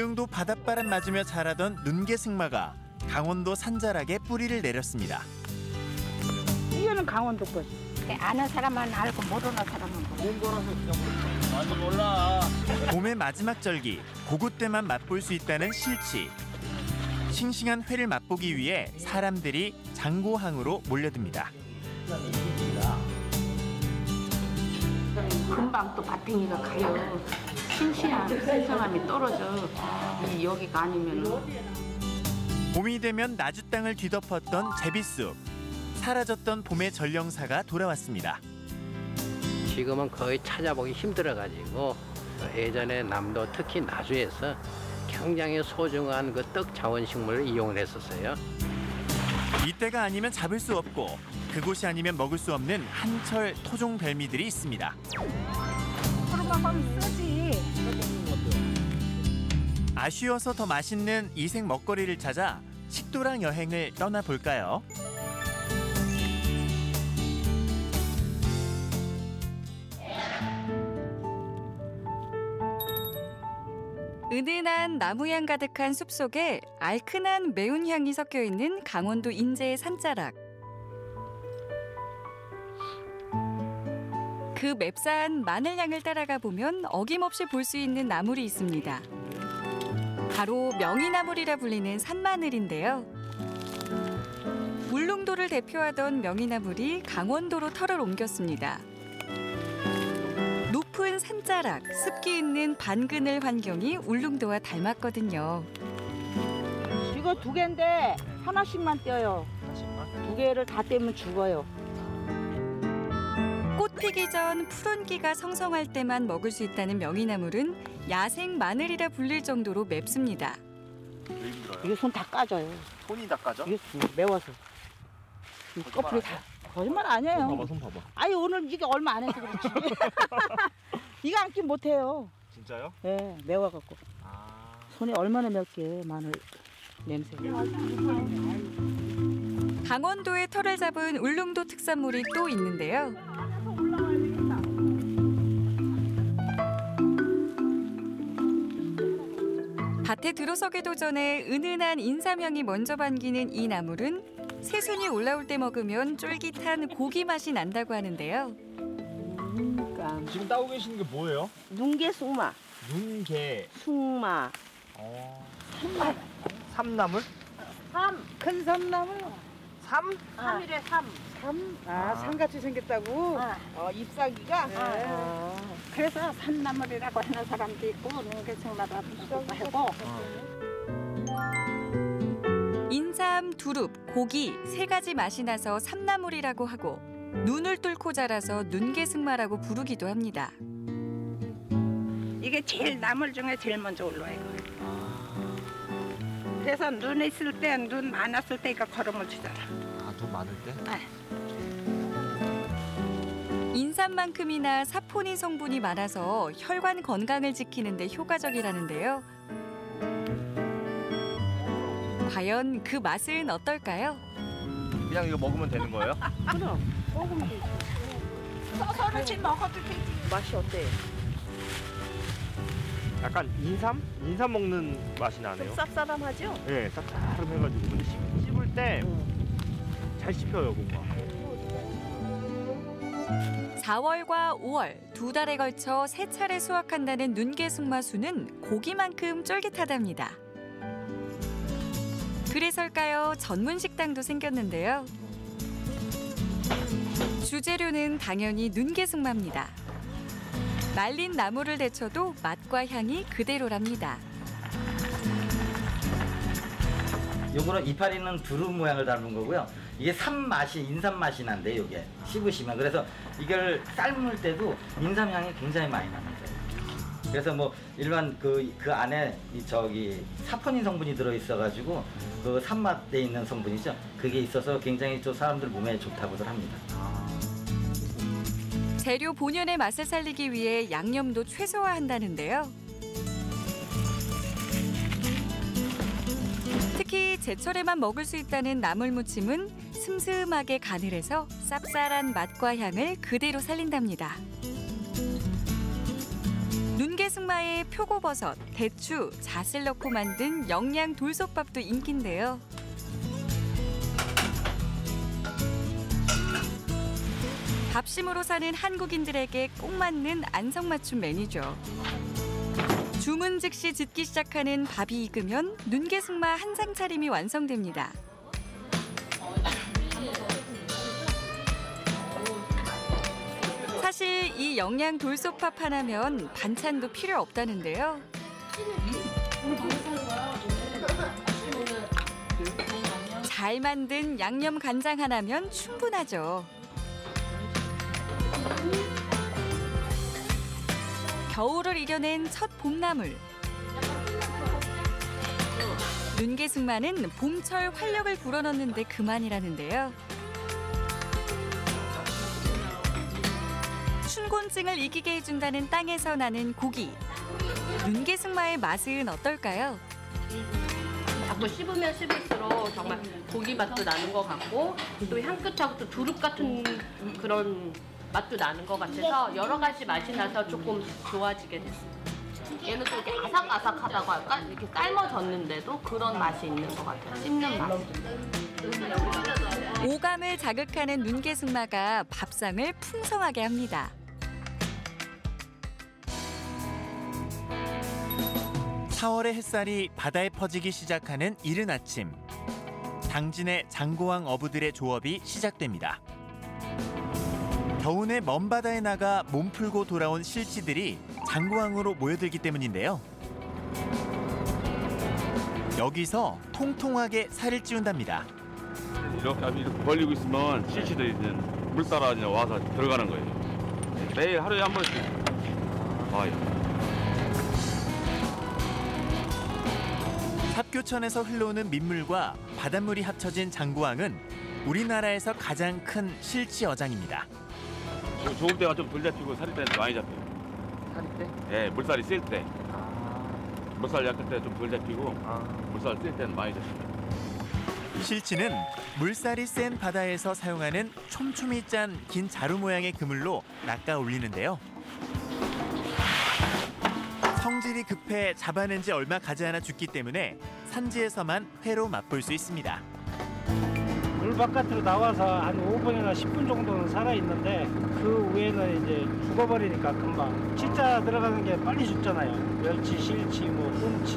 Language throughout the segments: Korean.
울릉도 바닷바람 맞으며 자라던 눈개승마가 강원도 산자락에 뿌리를 내렸습니다. 이거는 강원도 거지. 아는 사람은 알고 모르는 사람은 모르. 좋은 거라서 그냥 모르겠어. 많이 몰라. 봄의 마지막 절기, 고구 때만 맛볼 수 있다는 실치. 싱싱한 회를 맛보기 위해 사람들이 장고항으로 몰려듭니다. 금방 또 바탱이가 가요. 싱싱한 신선함이 떨어져. 이 여기가 아니면. 봄이 되면 나주 땅을 뒤덮었던 제비숲. 사라졌던 봄의 전령사가 돌아왔습니다. 지금은 거의 찾아보기 힘들어가지고 예전에 남도 특히 나주에서 굉장히 소중한 그 떡 자원식물을 이용을 했었어요. 이때가 아니면 잡을 수 없고 그곳이 아니면 먹을 수 없는 한철 토종 별미들이 있습니다. 아쉬워서 더 맛있는 이색 먹거리를 찾아 식도락 여행을 떠나볼까요? 은은한 나무향 가득한 숲속에 알큰한 매운 향이 섞여 있는 강원도 인제의 산자락. 그 맵싸한 마늘향을 따라가 보면 어김없이 볼 수 있는 나물이 있습니다. 바로 명이나물이라 불리는 산마늘인데요. 울릉도를 대표하던 명이나물이 강원도로 털을 옮겼습니다. 높은 산자락, 습기 있는 반그늘 환경이 울릉도와 닮았거든요. 이거 2개인데 하나씩만 떼요. 두 개를 다 떼면 죽어요. 꽃 피기 전 푸른기가 성성할 때만 먹을 수 있다는 명이나물은 야생 마늘이라 불릴 정도로 맵습니다. 이게 손 다 까져요. 손이 다 까져? 이게 매워서. 이 껍질이 다. 거짓말 아니에요. 손 봐봐, 손 봐봐. 아니 오늘 이게 얼마 안 해서 그렇지. 이거 안긴 못해요. 진짜요? 네, 매워갖고. 손이 얼마나 맵게 마늘 냄새. 강원도의 털을 잡은 울릉도 특산물이 또 있는데요. 밭에 들어서기도 전에 은은한 인삼향이 먼저 반기는 이 나물은 새순이 올라올 때 먹으면 쫄깃한 고기 맛이 난다고 하는데요. 지금 따고 계시는 게 뭐예요? 눈개 숭마, 눈개. 숭마, 삼나물? 큰 삼나물. 삼? 삼일에 삼. 삼같이 생겼다고? 잎사귀가? 그래서 산나물이라고 하는 사람도 있고 눈개승마라고 하고. 인삼, 두릅, 고기 세 가지 맛이 나서 삼나물이라고 하고 눈을 뚫고 자라서 눈개승마라고 부르기도 합니다. 이게 제일 나물 중에 제일 먼저 올라와요. 그래서 눈 있을 때, 눈 많았을 때 이거 걸음을 주잖아. 눈 많을 때? 인삼만큼이나 사포닌 성분이 많아서 혈관 건강을 지키는 데 효과적이라는데요. 과연 그 맛은 어떨까요? 그냥 이거 먹으면 되는 거예요? 그럼 먹으면 되지. 서서르지 먹어도 되지. 맛이 어때? 약간 인삼? 인삼 먹는 맛이 나네요. 쌉싸름하죠? 네, 쌉싸름해가지고. 근데 씹을 때 잘 씹혀요, 뭔가. 4월과 5월 2달에 걸쳐 3차례 수확한다는 눈개승마수는 고기만큼 쫄깃하답니다. 그래서일까요? 전문 식당도 생겼는데요. 주재료는 당연히 눈개승마입니다. 말린 나물을 데쳐도 맛과 향이 그대로랍니다. 요거는 이파리는 두릅 모양을 닮은 거고요. 이게 삼맛이 인삼 맛이 난데 요게 씹으시면 그래서 이걸 삶을 때도 인삼 향이 굉장히 많이 납니다. 그래서 뭐 일반 그 안에 사포닌 성분이 들어 있어가지고 그 산맛에 있는 성분이죠. 그게 있어서 굉장히 또 사람들 몸에 좋다고들 합니다. 재료 본연의 맛을 살리기 위해 양념도 최소화한다는데요. 특히 제철에만 먹을 수 있다는 나물무침은 슴슴하게 간을 해서 쌉쌀한 맛과 향을 그대로 살린답니다. 눈개 눈개승마에 표고버섯, 대추, 잣을 넣고 만든 영양 돌솥밥도 인기인데요. 밥심으로 사는 한국인들에게 꼭 맞는 안성맞춤 메뉴죠. 주문 즉시 짓기 시작하는 밥이 익으면 눈개승마 한 상 차림이 완성됩니다. 사실 이 영양 돌솥밥 하나면 반찬도 필요 없다는데요. 잘 만든 양념 간장 하나면 충분하죠. 겨울을 이겨낸 첫 봄나물. 눈개승마는 봄철 활력을 불어넣는데 그만이라는데요. 춘곤증을 이기게 해준다는 땅에서 나는 고기. 눈개승마의 맛은 어떨까요? 자꾸 씹으면 씹을수록 정말 고기 맛도 나는 것 같고 또 향긋하고 또 두릅 같은 그런 맛도 나는 것 같아서 여러 가지 맛이 나서 조금 좋아지게 됐어요. 얘는 또 이렇게 아삭아삭하다고 할까? 이렇게 삶아졌는데도 그런 맛이 있는 것 같아요. 씹는 맛. 오감을 자극하는 눈개승마가 밥상을 풍성하게 합니다. (4월의) 햇살이 바다에 퍼지기 시작하는 이른 아침. 당진의 장고항 어부들의 조업이 시작됩니다. 겨우내 먼 바다에 나가 몸풀고 돌아온 실치들이 장고항으로 모여들기 때문인데요. 여기서 통통하게 살을 찌운답니다. 이렇게 벌리고 있으면 실치들이 물 따라 와서 들어가는 거예요. 매일 하루에 한 번씩 와요. 삽교천에서 흘러오는 민물과 바닷물이 합쳐진 장고항은 우리나라에서 가장 큰 실치 어장입니다. 좋을 때가 좀 덜 잡히고 살이 때는 많이 잡혀요. 살이 때? 네, 물살이 셀 때. 물살 약할 때 좀 덜 잡히고 물살 셀 때는 많이 잡혀요. 실치는 물살이 센 바다에서 사용하는 촘촘히 짠 긴 자루 모양의 그물로 낚아 올리는데요. 성질이 급해 잡아낸 지 얼마 가지 않아 죽기 때문에 산지에서만 회로 맛볼 수 있습니다. 물 바깥으로 나와서 한 5분이나 10분 정도는 살아있는데 그 후에는 이제 죽어버리니까 금방. 진짜 들어가는 게 빨리 죽잖아요. 멸치, 실치, 뭐 꽁치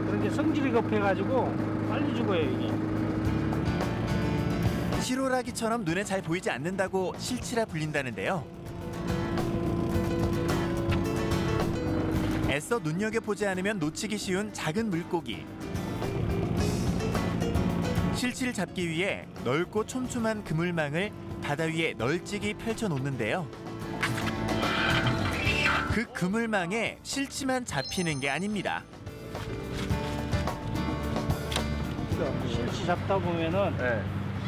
그런 게 성질이 급해가지고 빨리 죽어요 이게. 시로라기처럼 눈에 잘 보이지 않는다고 실치라 불린다는데요. 애써 눈여겨보지 않으면 놓치기 쉬운 작은 물고기. 실치를 잡기 위해 넓고 촘촘한 그물망을 바다 위에 널찍이 펼쳐놓는데요. 그 그물망에 실치만 잡히는 게 아닙니다. 실치 잡다 보면은 네.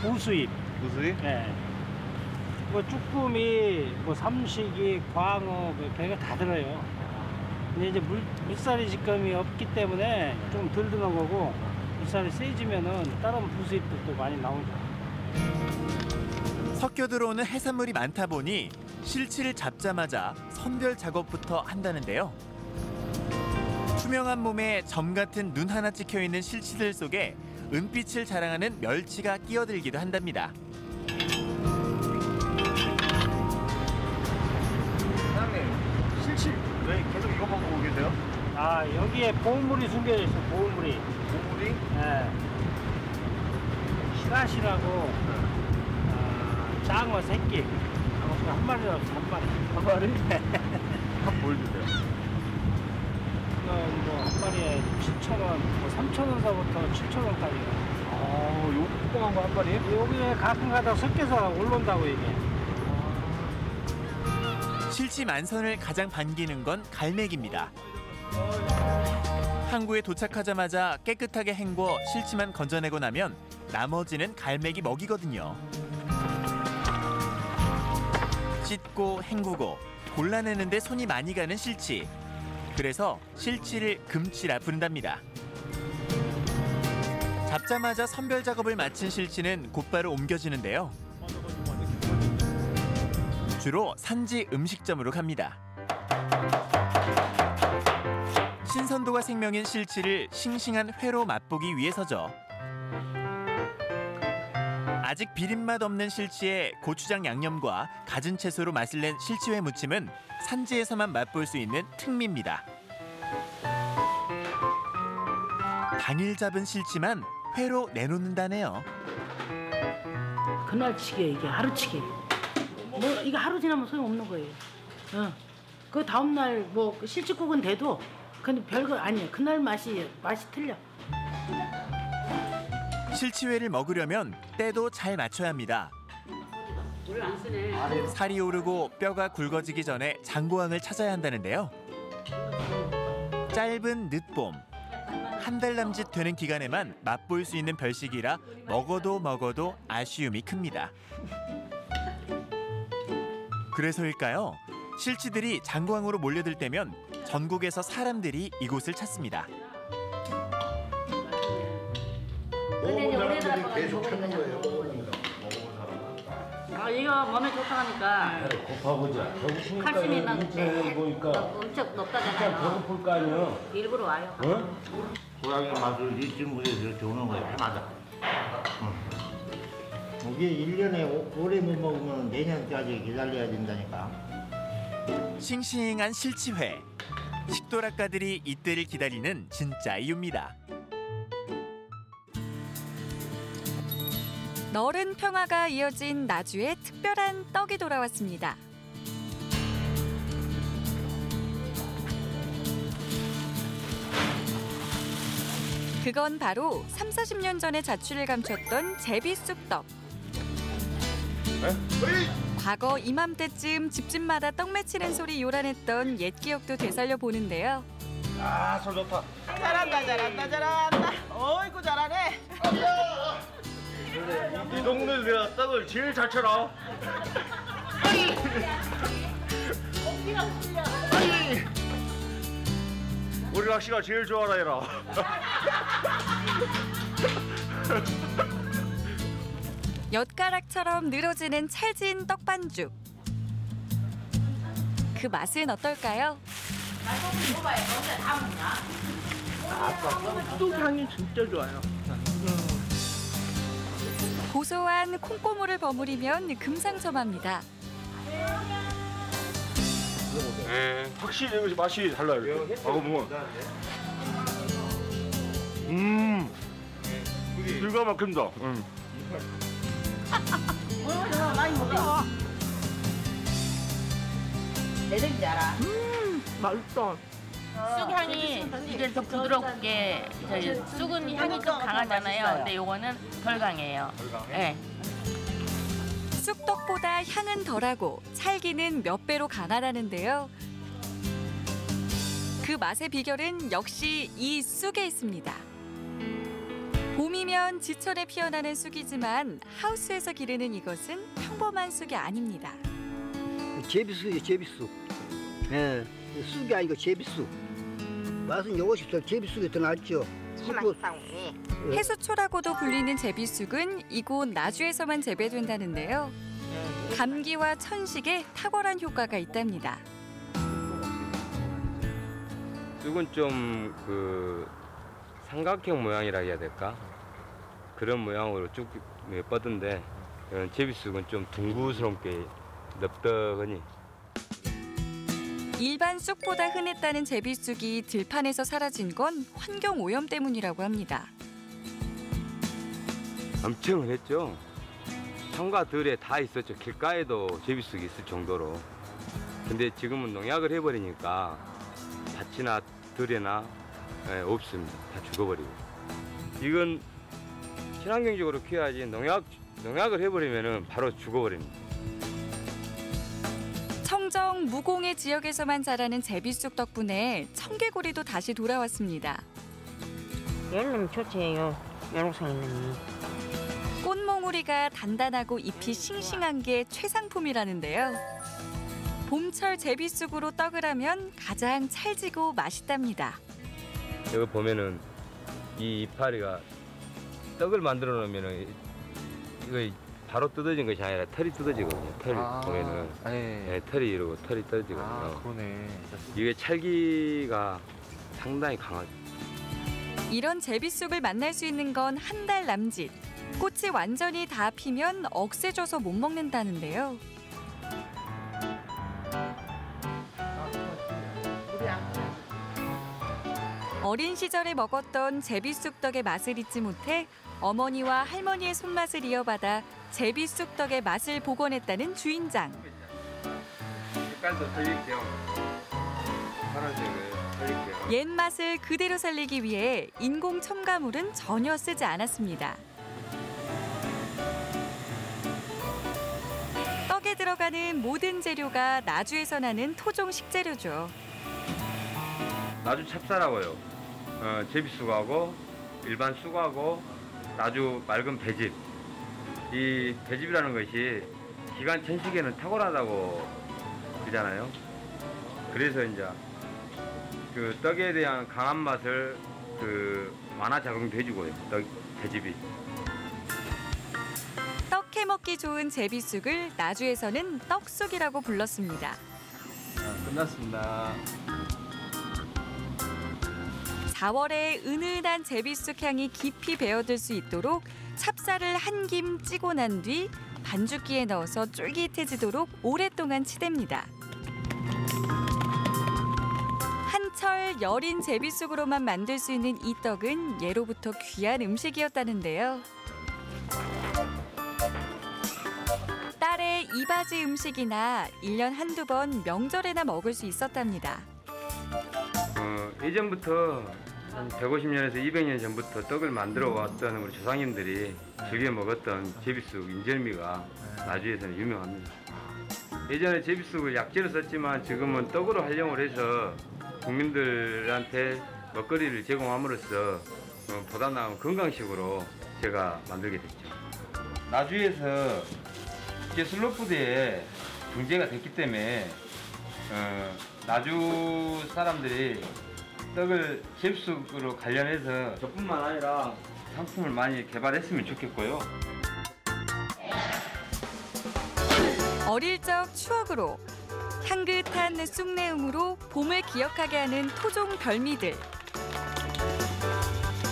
우수입. 무수히? 네. 뭐 쭈꾸미, 뭐 삼식이, 광어, 뭐 별거 다 들어요. 근데 이제 물살이 지금이 없기 때문에 좀 덜 드는 거고 물살이 세지면은 다른 부수입도 또 많이 나오죠. 섞여 들어오는 해산물이 많다 보니 실치를 잡자마자 선별 작업부터 한다는데요. 투명한 몸에 점 같은 눈 하나 찍혀 있는 실치들 속에 은빛을 자랑하는 멸치가 끼어들기도 한답니다. 사장님, 실치 왜 계속 이거 먹고 계세요? 아 여기에 보물이 숨겨져 있어. 보물이. 보물이? 네. 시라시라고 장어 새끼. 한 마리라도 한 마리. 한 마리? 한 보여주세요. 이건 뭐 한 마리에 7,000원, 뭐 3,000원서부터 7,000원까지. 요 뚜껑한 거 한 마리에? 여기에 가끔 가다 섞여서 올라온다고 이게. 실치 만선을 가장 반기는 건 갈매기입니다. 항구에 도착하자마자 깨끗하게 헹궈 실치만 건져내고 나면 나머지는 갈매기 먹이거든요. 씻고 헹구고 골라내는데 손이 많이 가는 실치. 그래서 실치를 금치라 부른답니다. 잡자마자 선별 작업을 마친 실치는 곧바로 옮겨지는데요. 주로 산지 음식점으로 갑니다. 천연도가 생명인 실치를 싱싱한 회로 맛보기 위해서죠. 아직 비린맛 없는 실치에 고추장 양념과 갖은 채소로 맛을 낸 실치회 무침은 산지에서만 맛볼 수 있는 특미입니다. 당일 잡은 실치만 회로 내놓는다네요. 그날치게 이게 하루치게. 뭐 이게 하루 지나면 소용없는 거예요. 그 다음 날 뭐 실치국은 돼도 근데 별거 아니에요. 그날 맛이 틀려. 실치회를 먹으려면 때도 잘 맞춰야 합니다. 물을 안 쓰네. 살이 오르고 뼈가 굵어지기 전에 장고항을 찾아야 한다는데요. 짧은 늦봄, 한 달 남짓 되는 기간에만 맛볼 수 있는 별식이라 먹어도 아쉬움이 큽니다. 그래서일까요? 실치들이 장고항으로 몰려들 때면 전국에서 사람들이 이곳을 찾습니다. 먹어본 사람들이 계속 찾는 거예요. 이거 몸에 좋다 하니까 고파보자. 칼슘이 막 보니까 엄청 높다잖아요. 배고플 거 아니에요. 일부러 와요. 고양이 맛을 이 친구에서 이렇게 오는 거예요. 해마다. 이게 1년에 오래 못 먹으면 내년까지 기다려야 된다니까. 싱싱한 실치회. 식도락가들이 이때를 기다리는 진짜 이유입니다. 너른 평화가 이어진 나주에 특별한 떡이 돌아왔습니다. 그건 바로 30-40년 전에 자취를 감췄던 제비쑥떡. 과거 이맘때쯤 집집마다 떡 맺히는 소리 요란했던 옛 기억도 되살려 보는데요. 아, 손 좋다. 잘한다. 어이구 잘하네. 이 동네에서 떡을 제일 잘 쳐라. 우리 낚시가 제일 좋아라 해라. 엿가락처럼 늘어지는 찰진 떡반죽. 그 맛은 어떨까요? 떡향이 진짜 좋아요. 고소한 콩고물을 버무리면 금상첨화입니다. 확실히 여기 맛이 달라요. 먹어보면. 기가 막힌다. 많이 먹어. 내정인지 알아? 맛있어. 쑥향이 이게 더 부드럽게 저희 쑥은 향이 좀 강하잖아요. 근데 요거는 덜 강해요. 네. 쑥떡보다 향은 덜하고 찰기는 몇 배로 강하다는데요. 그 맛의 비결은 역시 이 쑥에 있습니다. 봄이면 지천에 피어나는 쑥이지만 하우스에서 기르는 이것은 평범한 쑥이 아닙니다. 제비쑥이에요, 제비쑥. 예, 쑥이 아니고 제비쑥. 맛은 이것이 더 제비쑥이 더 낫죠. 해수초라고도 불리는 제비쑥은 이곳 나주에서만 재배된다는데요. 감기와 천식에 탁월한 효과가 있답니다. 쑥은 좀 그 삼각형 모양이라 해야 될까? 그런 모양으로 쭉 뻗은데 제비쑥은 좀 둥그스럽게 넓더거니. 일반 쑥보다 흔했다는 제비쑥이 들판에서 사라진 건 환경 오염 때문이라고 합니다. 엄청 흔했죠. 산과 들에 다 있었죠. 길가에도 제비쑥이 있을 정도로. 근데 지금은 농약을 해버리니까 밭이나 들에나 없습니다. 다 죽어버리고. 이건 친환경적으로 키워야지 농약을 해버리면 바로 죽어버립니다. 청정 무공해 지역에서만 자라는 제비쑥 덕분에 청개구리도 다시 돌아왔습니다. 얘는 좋지요. 연옥산이는. 꽃몽우리가 단단하고 잎이 싱싱한 게 최상품이라는데요. 봄철 제비쑥으로 떡을 하면 가장 찰지고 맛있답니다. 여기 보면은 이 이파리가 떡을 만들어 놓으면은 이거 바로 뜯어진 것이 아니라 털이 뜯어지거든요. 털이 보면은 털이 이러고 털이 떨어지거든요. 그러네. 이게 찰기가 상당히 강하죠. 이런 제비쑥을 만날 수 있는 건 한 달 남짓. 꽃이 완전히 다 피면 억세져서 못 먹는다는데요. 어린 시절에 먹었던 제비쑥떡의 맛을 잊지 못해 어머니와 할머니의 손맛을 이어받아 제비쑥떡의 맛을 복원했다는 주인장. 색깔도 틀릴게요. 파란색을 틀릴게요. 옛 맛을 그대로 살리기 위해 인공 첨가물은 전혀 쓰지 않았습니다. 떡에 들어가는 모든 재료가 나주에서 나는 토종 식재료죠. 나주 찹쌀하고요. 제비쑥하고 일반 쑥하고 나주 맑은 배즙. 이 배즙이라는 것이 기관 천식에는 탁월하다고 그러잖아요. 그래서 이제 그 떡에 대한 강한 맛을 완화 작용돼주고요. 떡 배즙이. 떡 해먹기 좋은 제비쑥을 나주에서는 떡쑥이라고 불렀습니다. 끝났습니다. 4월에 은은한 제비쑥 향이 깊이 배어들 수 있도록 찹쌀을 한 김 찌고 난 뒤 반죽기에 넣어서 쫄깃해지도록 오랫동안 치댑니다. 한철 여린 제비쑥으로만 만들 수 있는 이 떡은 예로부터 귀한 음식이었다는데요. 딸의 이바지 음식이나 1년 한두 번 명절에나 먹을 수 있었답니다. 예전부터 한 150년에서 200년 전부터 떡을 만들어 왔던 우리 조상님들이 즐겨 먹었던 제비쑥 인절미가 나주에서는 유명합니다. 예전에 제비쑥을 약재로 썼지만 지금은 떡으로 활용을 해서 국민들한테 먹거리를 제공함으로써 보다 나은 건강식으로 제가 만들게 됐죠. 나주에서 이제 슬로푸드에 등재가 됐기 때문에 나주 사람들이 떡을 제비쑥으로 관련해서 저뿐만 아니라 상품을 많이 개발했으면 좋겠고요. 어릴 적 추억으로 향긋한 쑥내음으로 봄을 기억하게 하는 토종 별미들.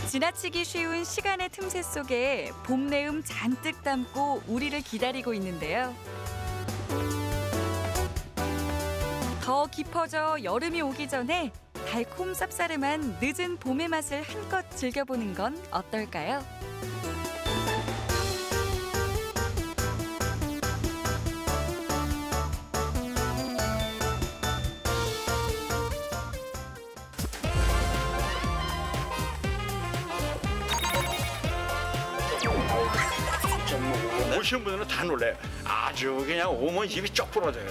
지나치기 쉬운 시간의 틈새 속에 봄내음 잔뜩 담고 우리를 기다리고 있는데요. 더 깊어져 여름이 오기 전에 달콤 쌉싸름한 늦은 봄의 맛을 한껏 즐겨보는 건 어떨까요? 오시는 분들은 다 놀래요. 아주 그냥 오면 입이 쩍 부러져요.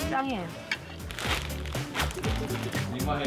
짱이에요. 이마에